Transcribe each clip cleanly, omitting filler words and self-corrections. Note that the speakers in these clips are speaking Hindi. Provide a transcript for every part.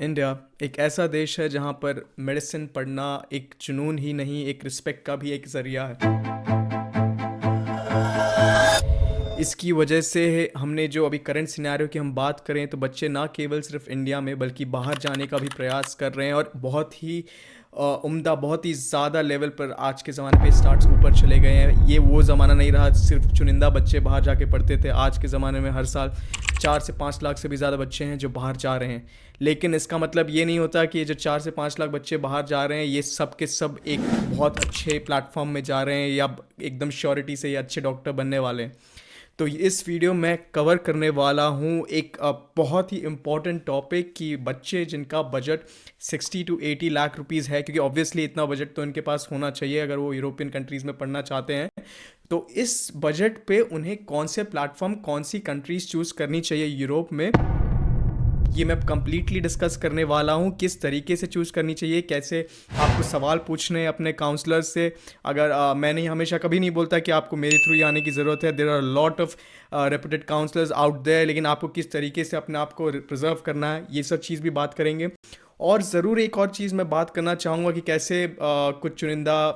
इंडिया एक ऐसा देश है जहाँ पर मेडिसिन पढ़ना एक जुनून ही नहीं, एक रिस्पेक्ट का भी एक ज़रिया है। इसकी वजह से हमने जो अभी करंट सिनेरियो की हम बात करें तो बच्चे ना केवल सिर्फ इंडिया में बल्कि बाहर जाने का भी प्रयास कर रहे हैं और बहुत ही उम्दा, बहुत ही ज़्यादा लेवल पर आज के ज़माने पे स्टार्ट्स ऊपर चले गए हैं। ये वो ज़माना नहीं रहा सिर्फ चुनिंदा बच्चे बाहर जाके पढ़ते थे। आज के ज़माने में हर साल 4 से 5 लाख से भी ज़्यादा बच्चे हैं जो बाहर जा रहे हैं। लेकिन इसका मतलब ये नहीं होता कि ये जो 4 से 5 लाख बच्चे बाहर जा रहे हैं ये सब के सब एक बहुत अच्छे प्लेटफॉर्म में जा रहे हैं या एकदम श्योरिटी से ये अच्छे डॉक्टर बनने वाले हैं। तो इस वीडियो में कवर करने वाला हूँ एक बहुत ही इम्पॉर्टेंट टॉपिक कि बच्चे जिनका बजट 60 to 80 लाख रुपीज़ है, क्योंकि ऑब्वियसली इतना बजट तो इनके पास होना चाहिए अगर वो यूरोपियन कंट्रीज़ में पढ़ना चाहते हैं। तो इस बजट पे उन्हें कौन से प्लेटफॉर्म, कौन सी कंट्रीज़ चूज़ करनी चाहिए यूरोप में, ये मैं कंप्लीटली डिस्कस करने वाला हूँ। किस तरीके से चूज़ करनी चाहिए, कैसे आपको सवाल पूछने हैं अपने काउंसलर से। अगर मैंने हमेशा कभी नहीं बोलता कि आपको मेरे थ्रू ही आने की ज़रूरत है। There are lot of reputed counsellors out there, लेकिन आपको किस तरीके से अपने आप को प्रिजर्व करना है, ये सब चीज़ भी बात करेंगे। और ज़रूर एक और चीज़ मैं बात करना चाहूँगा कि कैसे कुछ चुनिंदा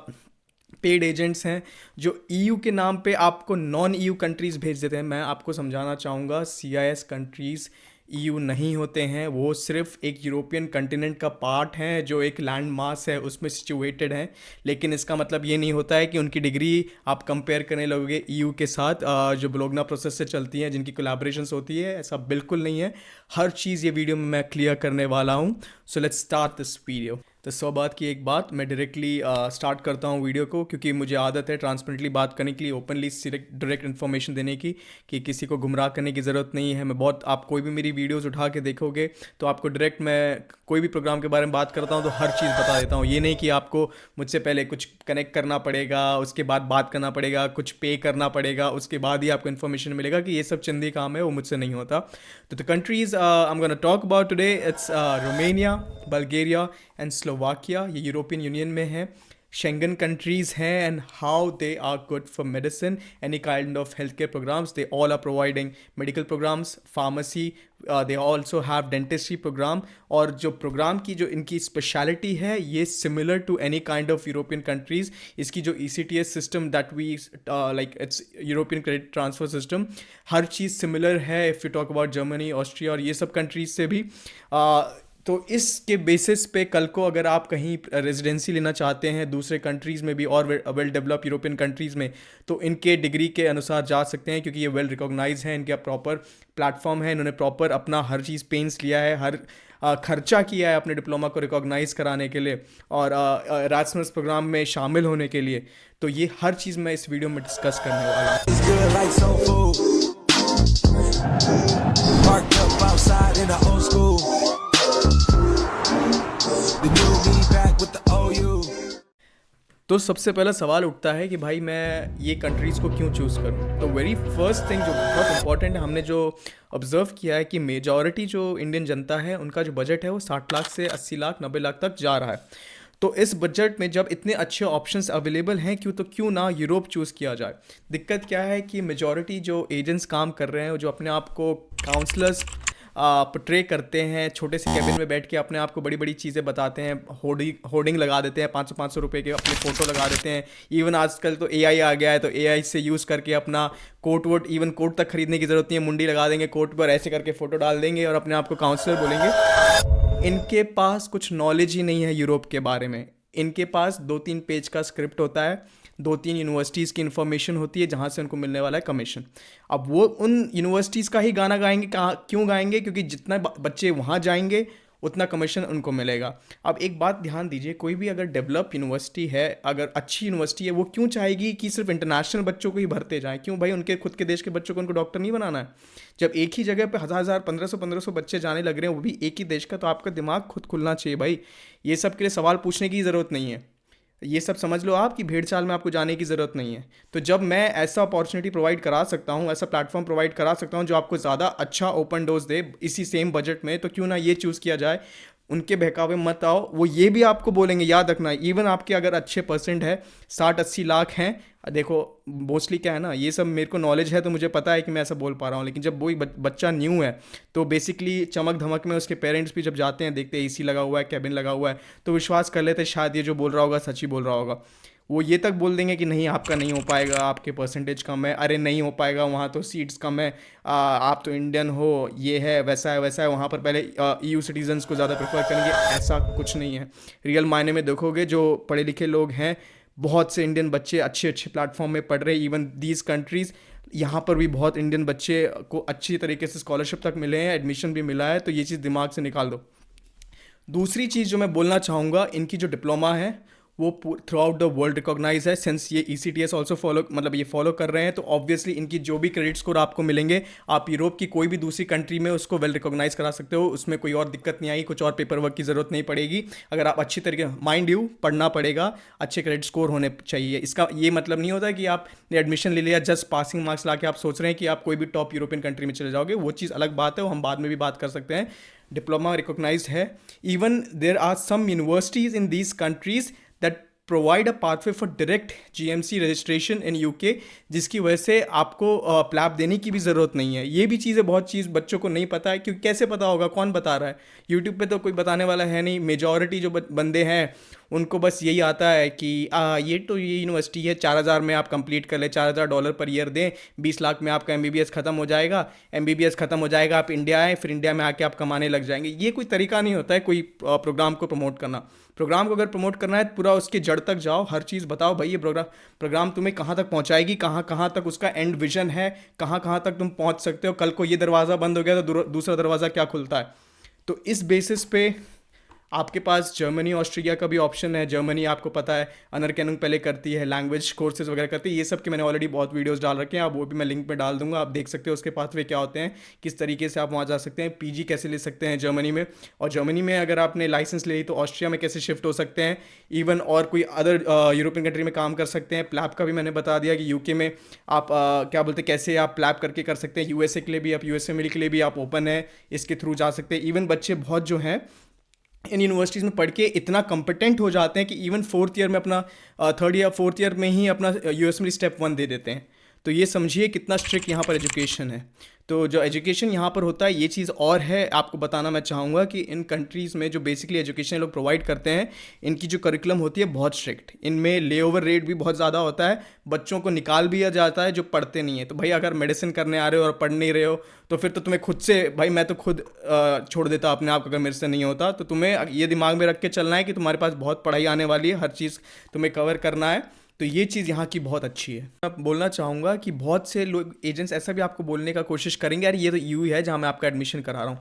पेड एजेंट्स हैं जो ईयू के नाम पे आपको नॉन ईयू कंट्रीज़ भेज देते हैं। मैं आपको समझाना चाहूँगा, सीआईएस कंट्रीज़ ईयू नहीं होते हैं, वो सिर्फ एक यूरोपियन कंटिनेंट का पार्ट है जो एक लैंड मास है उसमें सिचुएटेड है। लेकिन इसका मतलब ये नहीं होता है कि उनकी डिग्री आप कंपेयर करने लगोगे ईयू के साथ जो बोलोग्ना प्रोसेस से चलती हैं, जिनकी कोलैबोरेशंस होती है। ऐसा बिल्कुल नहीं है। हर चीज़ ये वीडियो में मैं क्लियर करने वाला हूँ। So let's start this video. तो 100 बात की एक बात, मैं डायरेक्टली स्टार्ट करता हूँ वीडियो को, क्योंकि मुझे आदत है ट्रांसपेरेंटली बात करने के लिए, ओपनली डायरेक्ट इन्फॉर्मेशन देने की, कि किसी को गुमराह करने की ज़रूरत नहीं है। मैं बहुत, आप कोई भी मेरी वीडियोस उठा के देखोगे तो आपको डायरेक्ट, मैं कोई भी प्रोग्राम के बारे में बात करता हूँ तो हर चीज़ बता देता हूँ। ये नहीं कि आपको मुझसे पहले कुछ कनेक्ट करना पड़ेगा, उसके बाद बात करना पड़ेगा, कुछ पे करना पड़ेगा, उसके बाद ही आपको इन्फॉर्मेशन मिलेगा, कि ये सब चंदी काम है, वो मुझसे नहीं होता। तो the countries I am gonna talk about today, it's Romania, Bulgaria and Slovakia. ये यूरोपियन यूनियन में है, शेंगन कंट्रीज़ हैं, and how they are good for medicine, any kind of health care programmes. They all are providing medical programmes, pharmacy, they also have dentistry programme. और जो प्रोग्राम की जो इनकी स्पेशलिटी है, ये similar to any kind of European countries. इसकी जो ECTS system that we like, it's European credit transfer system, हर चीज़ सिमिलर है if you talk about Germany, Austria और ये सब कंट्रीज़ से भी। तो इसके बेसिस पे कल को अगर आप कहीं रेजिडेंसी लेना चाहते हैं दूसरे कंट्रीज़ में भी और वेल डेवलप यूरोपियन कंट्रीज़ में, तो इनके डिग्री के अनुसार जा सकते हैं, क्योंकि ये वेल रिकॉग्नाइज है, इनका प्रॉपर प्लेटफॉर्म है, इन्होंने प्रॉपर अपना हर चीज़ पेंस लिया है, हर खर्चा किया है अपने डिप्लोमा को रिकॉग्नाइज कराने के लिए और एरास्मस प्रोग्राम में शामिल होने के लिए। तो ये हर चीज़ मैं इस वीडियो में डिस्कस करने वाला हूँ। तो सबसे पहला सवाल उठता है कि भाई मैं ये कंट्रीज़ को क्यों चूज़ करूँ। तो वेरी फर्स्ट थिंग जो बहुत इंपॉर्टेंट है, हमने जो ऑब्ज़र्व किया है कि मेजॉरिटी जो इंडियन जनता है उनका जो बजट है वो 60 लाख से 80 लाख 90 लाख तक जा रहा है। तो इस बजट में जब इतने अच्छे ऑप्शंस अवेलेबल हैं, क्यों ना यूरोप चूज़ किया जाए। दिक्कत क्या है कि मेजॉरिटी जो एजेंट्स काम कर रहे हैं, जो अपने आप को काउंसलर्स पोर्ट्रे करते हैं, छोटे से कैबिन में बैठ के अपने आप को बड़ी बड़ी चीज़ें बताते हैं, होर्डिंग लगा देते हैं, 500 रुपए के अपने फ़ोटो लगा देते हैं। इवन आजकल तो AI आ गया है, तो AI से यूज़ करके अपना कोट इवन कोट तक खरीदने की ज़रूरत नहीं है, मुंडी लगा देंगे कोट पर, ऐसे करके फ़ोटो डाल देंगे और अपने आप को काउंसलर बोलेंगे। इनके पास कुछ नॉलेज ही नहीं है यूरोप के बारे में। इनके पास 2-3 पेज का स्क्रिप्ट होता है, 2-3 यूनिवर्सिटीज़ की इन्फॉर्मेशन होती है जहाँ से उनको मिलने वाला है कमीशन। अब वो उन यूनिवर्सिटीज़ का ही गाना गाएंगे, कहाँ क्यों गाएंगे? क्योंकि जितना बच्चे वहाँ जाएंगे उतना कमीशन उनको मिलेगा। अब एक बात ध्यान दीजिए, कोई भी अगर डेवलप यूनिवर्सिटी है, अगर अच्छी यूनिवर्सिटी है, वो क्यों चाहेगी कि सिर्फ इंटरनेशनल बच्चों को ही भरते जाएँ? क्यों भाई, उनके खुद के देश के बच्चों को उनको डॉक्टर नहीं बनाना है? जब एक ही जगह पे 1000 1500 बच्चे जाने लग रहे हैं, वो भी एक ही देश का, तो आपका दिमाग खुद खुलना चाहिए भाई। ये सब के लिए सवाल पूछने की ज़रूरत नहीं है। ये सब समझ लो आप कि भेड़ चाल में आपको जाने की ज़रूरत नहीं है। तो जब मैं ऐसा अपॉर्चुनिटी प्रोवाइड करा सकता हूँ, ऐसा प्लेटफॉर्म प्रोवाइड करा सकता हूँ जो आपको ज़्यादा अच्छा ओपन डोर्स दे इसी सेम बजट में, तो क्यों ना ये चूज़ किया जाए। उनके बहकावे मत आओ। वो ये भी आपको बोलेंगे, याद रखना, इवन आपके अगर अच्छे परसेंट है, 60-80 लाख हैं, देखो मोस्टली क्या है ना, ये सब मेरे को नॉलेज है तो मुझे पता है कि मैं ऐसा बोल पा रहा हूँ, लेकिन जब वही बच्चा न्यू है तो बेसिकली चमक धमक में उसके पेरेंट्स भी जब जाते हैं, देखते हैं एसी लगा हुआ है, कैबिन लगा हुआ है, तो विश्वास कर लेते हैं शायद ये जो बोल रहा होगा सच ही बोल रहा होगा। वो ये तक बोल देंगे कि नहीं आपका नहीं हो पाएगा, आपके परसेंटेज कम है, अरे नहीं हो पाएगा, वहाँ तो सीट्स कम है, आप तो इंडियन हो, ये है वैसा है वैसा है, वहाँ पर पहले ईयू सिटीजन्स को ज़्यादा प्रेफर करेंगे। ऐसा कुछ नहीं है। रियल मायने में देखोगे जो पढ़े लिखे लोग हैं, बहुत से इंडियन बच्चे अच्छे अच्छे प्लेटफॉर्म में पढ़ रहे हैं। इवन दीज कंट्रीज़, यहाँ पर भी बहुत इंडियन बच्चे को अच्छी तरीके से स्कॉलरशिप तक मिले हैं, एडमिशन भी मिला है, तो ये चीज़ दिमाग से निकाल दो। दूसरी चीज़ जो मैं बोलना चाहूँगा, इनकी जो डिप्लोमा है वो throughout the world recognise है। सिंस ये ECTS ऑल्सो फॉलो, मतलब ये फॉलो कर रहे हैं, तो ऑब्वियसली इनकी जो भी क्रेडिट स्कोर आपको मिलेंगे, आप यूरोप की कोई भी दूसरी कंट्री में उसको वेल रिकॉग्नाइज करा सकते हो, उसमें कोई और दिक्कत नहीं आएगी, कुछ और पेपर वर्क की ज़रूरत नहीं पड़ेगी। अगर आप अच्छी तरीके, माइंड यू पढ़ना पड़ेगा, अच्छे क्रेडिट स्कोर होने चाहिए। इसका ये मतलब नहीं होता कि आपने एडमिशन ले लिया, जस्ट पासिंग मार्क्स ला के आप सोच रहे हैं कि आप कोई भी टॉप यूरोपियन कंट्री में चले जाओगे, वो चीज़ अलग बात है, वो हम बाद में भी बात कर सकते हैं। डिप्लोमा रिकॉग्नाइज्ड है। Even there are some universities in these countries that provide a pathway for direct GMC registration in UK, जिसकी वजह से आपको प्लैप देने की भी ज़रूरत नहीं है। ये भी चीज़ें, बहुत चीज़ बच्चों को नहीं पता है, क्योंकि कैसे पता होगा, कौन बता रहा है? यूट्यूब पे तो कोई बताने वाला है नहीं। मेजॉरिटी जो बंदे हैं उनको बस यही आता है कि ये तो ये यूनिवर्सिटी है, 4,000 में आप कंप्लीट कर ले, $4,000 पर ईयर दें, 20 लाख में आपका MBBS ख़त्म हो जाएगा, MBBS ख़त्म हो जाएगा, आप इंडिया आए, फिर इंडिया में आके आप कमाने लग जाएंगे। ये कोई तरीका नहीं होता है कोई प्रोग्राम को प्रमोट करना। प्रोग्राम को अगर प्रमोट करना है तो पूरा उसके जड़ तक जाओ, हर चीज़ बताओ भाई, ये प्रोग्राम तुम्हें कहाँ तक पहुँचाएगी, कहाँ कहाँ तक उसका एंड विजन है, कहाँ कहाँ तक तुम पहुँच सकते हो, कल को ये दरवाज़ा बंद हो गया तो दूसरा दरवाज़ा क्या खुलता है। तो इस बेसिस पे आपके पास जर्मनी ऑस्ट्रिया का भी ऑप्शन है। जर्मनी आपको पता है अनरकैनिंग पहले करती है, लैंग्वेज कोर्सेज वगैरह करती है, ये सब के मैंने ऑलरेडी बहुत वीडियोस डाल रखे हैं, आप वो भी मैं लिंक में डाल दूंगा, आप देख सकते हो उसके पाथवे क्या होते हैं, किस तरीके से आप वहाँ जा सकते हैं, PG कैसे ले सकते हैं जर्मनी में, और जर्मनी में अगर आपने लाइसेंस ले ली तो ऑस्ट्रिया में कैसे शिफ्ट हो सकते हैं, इवन और कोई अदर यूरोपियन कंट्री में काम कर सकते हैं। प्लैप का भी मैंने बता दिया कि UK में आप क्या बोलते हैं, कैसे आप प्लैप करके कर सकते हैं। USA के लिए भी, आप US फैमिली के लिए भी आप ओपन है, इसके थ्रू जा सकते हैं। इवन बच्चे बहुत जो हैं इन यूनिवर्सिटीज़ में पढ़ के इतना कॉम्पिटेंट हो जाते हैं कि इवन 4th ईयर में अपना, 3rd या 4th ईयर में ही अपना US में स्टेप 1 दे देते हैं। तो ये समझिए कितना स्ट्रिक्ट यहाँ पर एजुकेशन है। तो जो एजुकेशन यहाँ पर होता है, ये चीज़ और है, आपको बताना मैं चाहूँगा कि इन कंट्रीज़ में जो बेसिकली एजुकेशन लोग प्रोवाइड करते हैं, इनकी जो करिकुलम होती है बहुत स्ट्रिक्ट, इनमें ले ओवर रेट भी बहुत ज़्यादा होता है, बच्चों को निकाल भी जाता है जो पढ़ते नहीं है। तो भाई अगर मेडिसिन करने आ रहे हो और पढ़ नहीं रहे हो तो फिर तो तुम्हें खुद से, भाई मैं तो खुद छोड़ देता अपने आप, अगर मेरे से नहीं होता। तो तुम्हें ये दिमाग में रख के चलना है कि तुम्हारे पास बहुत पढ़ाई आने वाली है, हर चीज़ तुम्हें कवर करना है। तो ये चीज़ यहाँ की बहुत अच्छी है। मैं बोलना चाहूँगा कि बहुत से लोग, एजेंट्स ऐसा भी आपको बोलने का कोशिश करेंगे, यार ये तो EU है जहाँ मैं आपका एडमिशन करा रहा हूँ।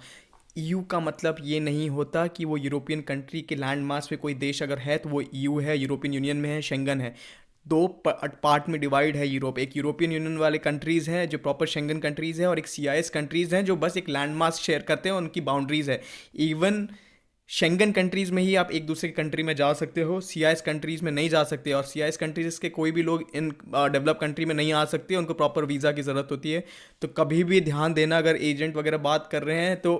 EU का मतलब ये नहीं होता कि वो यूरोपियन कंट्री के लैंड मास पे कोई देश अगर है तो वो EU है, यूरोपियन यूनियन में है, शेंगन है। दो पार्ट में डिवाइड है यूरोप। एक यूरोपियन यूनियन वाले कंट्रीज़ हैं जो प्रॉपर शेंगन कंट्रीज़ हैं, और एक CIS कंट्रीज़ हैं जो बस एक लैंड मास शेयर करते हैं, उनकी बाउंड्रीज़ है। इवन शेंगन कंट्रीज़ में ही आप एक दूसरे की कंट्री में जा सकते हो, CIS कंट्रीज़ में नहीं जा सकते। और CIS कंट्रीज़ के कोई भी लोग इन डेवलप कंट्री में नहीं आ सकते, उनको प्रॉपर वीज़ा की ज़रूरत होती है। तो कभी भी ध्यान देना, अगर एजेंट वगैरह बात कर रहे हैं तो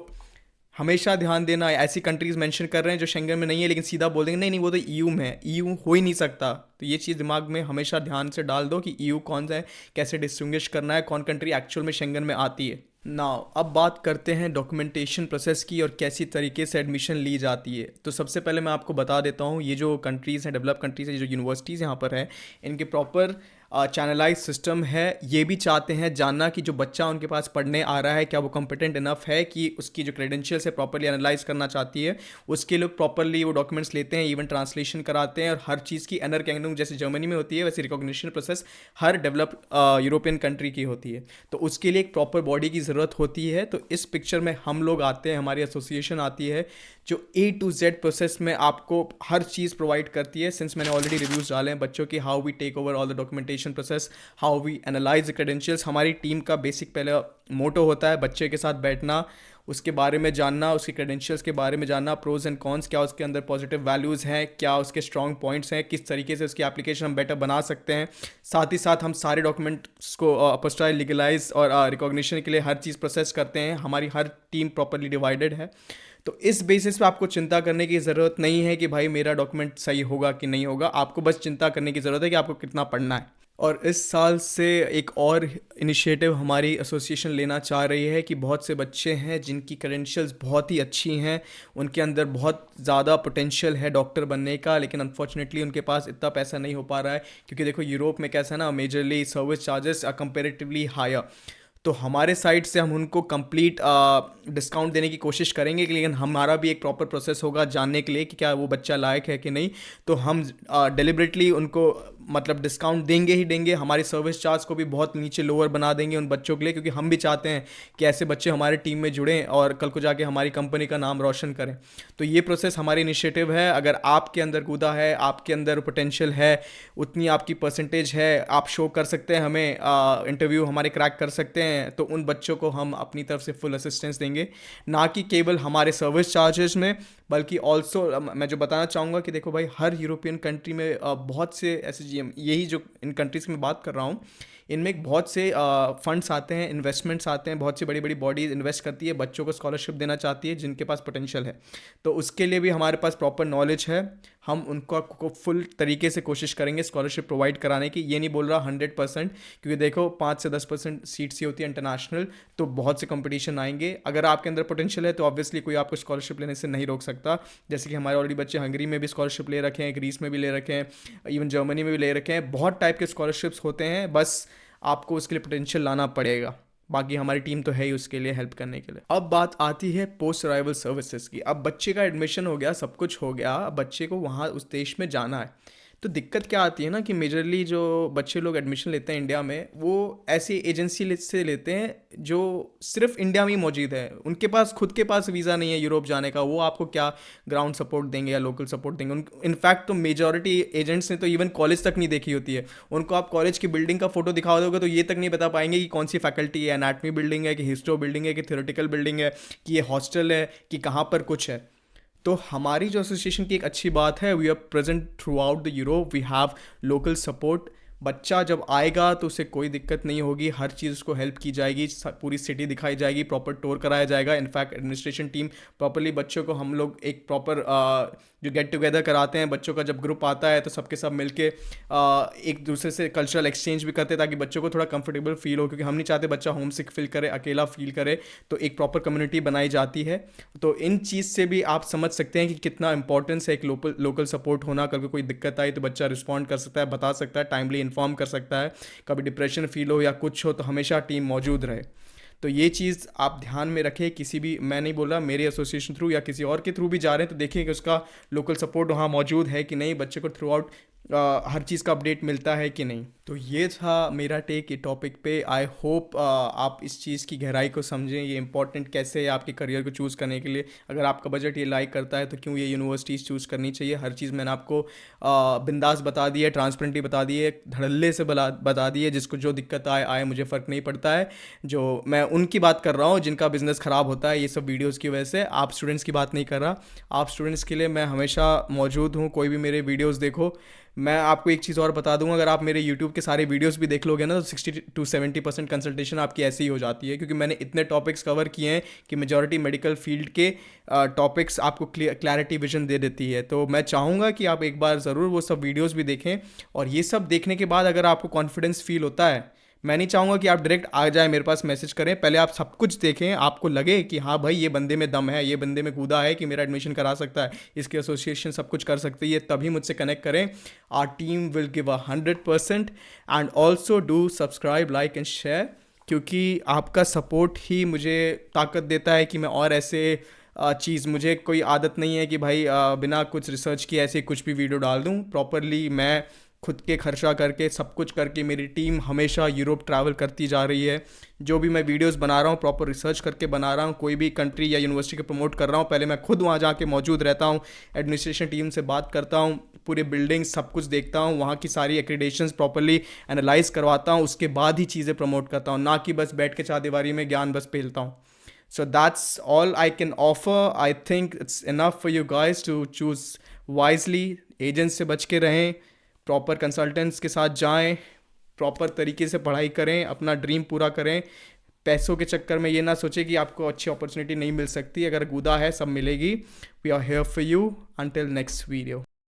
हमेशा ध्यान देना, ऐसी कंट्रीज़ मेंशन कर रहे हैं जो शेंगन में नहीं है, लेकिन सीधा बोल देंगे नहीं नहीं वो तो EU में है, EU हो ही नहीं सकता। तो ये चीज़ दिमाग में हमेशा ध्यान से डाल दो कि EU कौन सा है, कैसे डिस्टिंग्विश करना है, कौन कंट्री एक्चुअल में शेंगन में आती है। नाउ अब बात करते हैं डॉक्यूमेंटेशन प्रोसेस की और कैसी तरीके से एडमिशन ली जाती है। तो सबसे पहले मैं आपको बता देता हूँ, ये जो कंट्रीज़ हैं, डेवलप कंट्रीज़ हैं, जो यूनिवर्सिटीज़ यहाँ पर है, इनके प्रॉपर चैनलाइज सिस्टम है। ये भी चाहते हैं जानना कि जो बच्चा उनके पास पढ़ने आ रहा है क्या वो कॉम्पिटेंट इनफ है कि उसकी जो क्रेडेंशियल्स है प्रॉपरली एनालाइज करना चाहती है। उसके लोग प्रॉपरली वो डॉक्यूमेंट्स लेते हैं, इवन ट्रांसलेशन कराते हैं, और हर चीज़ की अनरकैनिंग जैसे जर्मनी में होती है वैसे रिकॉग्निशन प्रोसेस हर डेवलप यूरोपियन कंट्री की होती है। तो उसके लिए एक प्रॉपर बॉडी की ज़रूरत होती है। तो इस पिक्चर में हम लोग आते हैं, हमारी एसोसिएशन आती है जो A to Z प्रोसेस में आपको हर चीज़ प्रोवाइड करती है। सिंस मैंने ऑलरेडी रिव्यूज़ डाले हैं बच्चों की, how we take over all the documentation process, how we analyse the credentials. हमारी टीम का बेसिक पहले मोटो होता है बच्चे के साथ बैठना, उसके बारे में जानना, उसके क्रेडेंशियल्स के बारे में जानना, प्रोज एंड कॉन्स, क्या उसके अंदर पॉजिटिव वैल्यूज़ हैं, क्या उसके स्ट्रॉन्ग पॉइंट्स हैं, किस तरीके से उसकी एप्लीकेशन हम बेटर बना सकते हैं। साथ ही साथ हम सारे डॉक्यूमेंट्स को अपोस्टाइल, लीगलाइज और रिकॉग्निशन के लिए हर चीज़ प्रोसेस करते हैं। हमारी हर टीम प्रॉपरली डिवाइडेड है। तो इस बेसिस पे आपको चिंता करने की ज़रूरत नहीं है कि भाई मेरा डॉक्यूमेंट सही होगा कि नहीं होगा, आपको बस चिंता करने की ज़रूरत है कि आपको कितना पढ़ना है। और इस साल से एक और इनिशिएटिव हमारी एसोसिएशन लेना चाह रही है कि बहुत से बच्चे हैं जिनकी क्रेडेंशियल्स बहुत ही अच्छी हैं, उनके अंदर बहुत ज़्यादा पोटेंशियल है डॉक्टर बनने का, लेकिन अनफॉर्चुनेटली उनके पास इतना पैसा नहीं हो पा रहा है, क्योंकि देखो यूरोप में कैसा है ना, majorly service charges are comparatively higher. तो हमारे साइड से हम उनको कंप्लीट डिस्काउंट देने की कोशिश करेंगे, लेकिन हमारा भी एक प्रॉपर प्रोसेस होगा जानने के लिए कि क्या वो बच्चा लायक है कि नहीं। तो हम डेलिबरेटली उनको मतलब डिस्काउंट देंगे ही देंगे, हमारी सर्विस चार्ज को भी बहुत नीचे लोअर बना देंगे उन बच्चों के लिए, क्योंकि हम भी चाहते हैं कि ऐसे बच्चे हमारे टीम में जुड़ें और कल को जाके हमारी कंपनी का नाम रोशन करें। तो ये प्रोसेस हमारी इनिशिएटिव है। अगर आपके अंदर कूदा है, आपके अंदर पोटेंशियल है, उतनी आपकी परसेंटेज है, आप शो कर सकते हैं हमें, इंटरव्यू हमारे क्रैक कर सकते हैं, तो उन बच्चों को हम अपनी तरफ से फुल असिस्टेंस देंगे, ना कि केवल हमारे सर्विस चार्जेस में, बल्कि ऑल्सो मैं जो बताना चाहूँगा कि देखो भाई, हर यूरोपियन कंट्री में बहुत से ऐसे यही जो इन कंट्रीज़ की मैं बात कर रहा हूँ, इनमें बहुत से फंड्स आते हैं, इन्वेस्टमेंट्स आते हैं, बहुत सी बड़ी बड़ी बॉडीज इन्वेस्ट करती है, बच्चों को स्कॉलरशिप देना चाहती है जिनके पास पोटेंशियल है। तो उसके लिए भी हमारे पास प्रॉपर नॉलेज है, हम उनको को फुल तरीके से कोशिश करेंगे स्कॉलरशिप प्रोवाइड कराने की। ये नहीं बोल रहा 100%, क्योंकि देखो 5 से 10% सीट्स ही होती है इंटरनेशनल, तो बहुत से कंपटीशन आएंगे। अगर आपके अंदर पोटेंशियल है तो ऑब्वियसली कोई आपको स्कॉलरशिप लेने से नहीं रोक सकता। जैसे कि हमारे ऑलरेडी बच्चे हंगरी में भी स्कॉलरशिप ले रखे हैं, ग्रीस में भी ले रखे हैं, इवन जर्मनी में भी ले रखे हैं, बहुत टाइप के स्कॉलरशिप्स होते हैं, बस आपको उसके लिए पोटेंशियल लाना पड़ेगा। बाकी हमारी टीम तो है ही उसके लिए हेल्प करने के लिए। अब बात आती है पोस्ट अराइवल सर्विसेज की। अब बच्चे का एडमिशन हो गया, सब कुछ हो गया, बच्चे को वहाँ उस देश में जाना है। तो दिक्कत क्या आती है ना कि मेजरली जो बच्चे लोग एडमिशन लेते हैं इंडिया में, वो ऐसी एजेंसी से लेते हैं जो सिर्फ इंडिया में ही मौजूद है, उनके पास खुद के पास वीज़ा नहीं है यूरोप जाने का। वो आपको क्या ग्राउंड सपोर्ट देंगे या लोकल सपोर्ट देंगे? इनफैक्ट तो मेजॉरिटी एजेंट्स ने तो इवन कॉलेज तक नहीं देखी होती है। उनको आप कॉलेज की बिल्डिंग का फोटो दिखा दोगे तो ये तक नहीं बता पाएंगे कि कौन सी फैकल्टी है, एनाटमी बिल्डिंग है कि हिस्टो बिल्डिंग है कि थ्योरेटिकल बिल्डिंग है कि ये हॉस्टल है कि कहाँ पर कुछ है। तो हमारी जो एसोसिएशन की एक अच्छी बात है, we are present throughout the Europe, we have local support. बच्चा जब आएगा तो उसे कोई दिक्कत नहीं होगी, हर चीज़ उसको हेल्प की जाएगी, पूरी सिटी दिखाई जाएगी, प्रॉपर टूर कराया जाएगा। इनफैक्ट एडमिनिस्ट्रेशन टीम प्रॉपरली बच्चों को, हम लोग एक प्रॉपर जो गेट टुगेदर कराते हैं, बच्चों का जब ग्रुप आता है तो सबके सब मिलके एक दूसरे से कल्चरल एक्सचेंज भी करते हैं, ताकि बच्चों को थोड़ा कंफर्टेबल फील हो, क्योंकि हम नहीं चाहते बच्चा होम सिक फील करे, अकेला फील करे। तो एक प्रॉपर कम्युनिटी बनाई जाती है। तो इन चीज़ से भी आप समझ सकते हैं कि कितना इंपॉर्टेंस है एक लोकल सपोर्ट होना। कल को कोई दिक्कत आई तो बच्चा रिस्पॉन्ड कर सकता है, बता सकता है, टाइमली इन्फॉर्म कर सकता है। कभी डिप्रेशन फील हो या कुछ हो तो हमेशा टीम मौजूद रहे। तो ये चीज़ आप ध्यान में रखें। किसी भी, मैं नहीं बोल रहा मेरे एसोसिएशन थ्रू या किसी और के थ्रू भी जा रहे हैं तो देखिए कि उसका लोकल सपोर्ट वहाँ मौजूद है कि नहीं, बच्चे को थ्रू आउट हर चीज़ का अपडेट मिलता है कि नहीं। तो ये था मेरा टेक ये टॉपिक पे। आई होप आप इस चीज़ की गहराई को समझें, ये इंपॉर्टेंट कैसे है आपके करियर को चूज़ करने के लिए। अगर आपका बजट ये लाइक करता है तो क्यों ये यूनिवर्सिटीज़ चूज़ करनी चाहिए। हर चीज़ मैंने आपको बिंदास बता दी है, ट्रांसपेरेंटली बता दी है, धड़ल्ले से बता दी है। जिसको जो दिक्कत आए आए, मुझे फ़र्क नहीं पड़ता है। जो मैं उनकी बात कर रहा हूँ जिनका बिजनेस ख़राब होता है ये सब वीडियोज़ की वजह से। आप स्टूडेंट्स की बात नहीं कर रहा। आप स्टूडेंट्स के लिए मैं हमेशा मौजूद हूँ, कोई भी मेरे वीडियोज़ देखो। मैं आपको एक चीज़ और बता दूंगा, अगर आप मेरे यूट्यूब के सारे वीडियोस भी देख लोगे ना तो 60 to 70% कंसल्टेशन आपकी ऐसी ही हो जाती है, क्योंकि मैंने इतने टॉपिक्स कवर किए हैं कि मेजॉरिटी मेडिकल फील्ड के टॉपिक्स आपको क्लैरिटी विजन दे देती है। तो मैं चाहूँगा कि आप एक बार ज़रूर वो सब वीडियोस भी देखें, और ये सब देखने के बाद अगर आपको कॉन्फिडेंस फील होता है, मैं नहीं चाहूँगा कि आप डायरेक्ट आ जाए मेरे पास मैसेज करें। पहले आप सब कुछ देखें, आपको लगे कि हाँ भाई ये बंदे में दम है, ये बंदे में कूदा है कि मेरा एडमिशन करा सकता है, इसकी एसोसिएशन सब कुछ कर सकती है, तभी मुझसे कनेक्ट करें। Our team will give 100%। And also do subscribe, like and share, क्योंकि आपका सपोर्ट ही मुझे ताकत देता है कि मैं और ऐसे चीज़, मुझे कोई आदत नहीं है कि भाई बिना कुछ रिसर्च किए ऐसे कुछ भी वीडियो डाल दूँ। प्रॉपरली मैं खुद के खर्चा करके, सब कुछ करके, मेरी टीम हमेशा यूरोप ट्रैवल करती जा रही है। जो भी मैं वीडियोस बना रहा हूँ प्रॉपर रिसर्च करके बना रहा हूँ। कोई भी कंट्री या यूनिवर्सिटी को प्रमोट कर रहा हूँ, पहले मैं खुद वहाँ जाके मौजूद रहता हूँ, एडमिनिस्ट्रेशन टीम से बात करता हूँ, पूरे बिल्डिंग सब कुछ देखता हूँ, वहाँ की सारी एक्रीडेशंस प्रॉपरली एनालाइज करवाता हूँ, उसके बाद ही चीज़ें प्रमोट करता हूँ, ना कि बस बैठ के चारदीवारी में ज्ञान बस फैलता हूँ। So that's all I can offer. I think it's enough for you guys to choose wisely. Agents से बच के रहें, प्रॉपर कंसल्टेंट्स के साथ जाएं, प्रॉपर तरीके से पढ़ाई करें, अपना ड्रीम पूरा करें, पैसों के चक्कर में ये ना सोचे कि आपको अच्छी अपॉर्चुनिटी नहीं मिल सकती। अगर कूदा है सब मिलेगी। We are here for you. Until next video.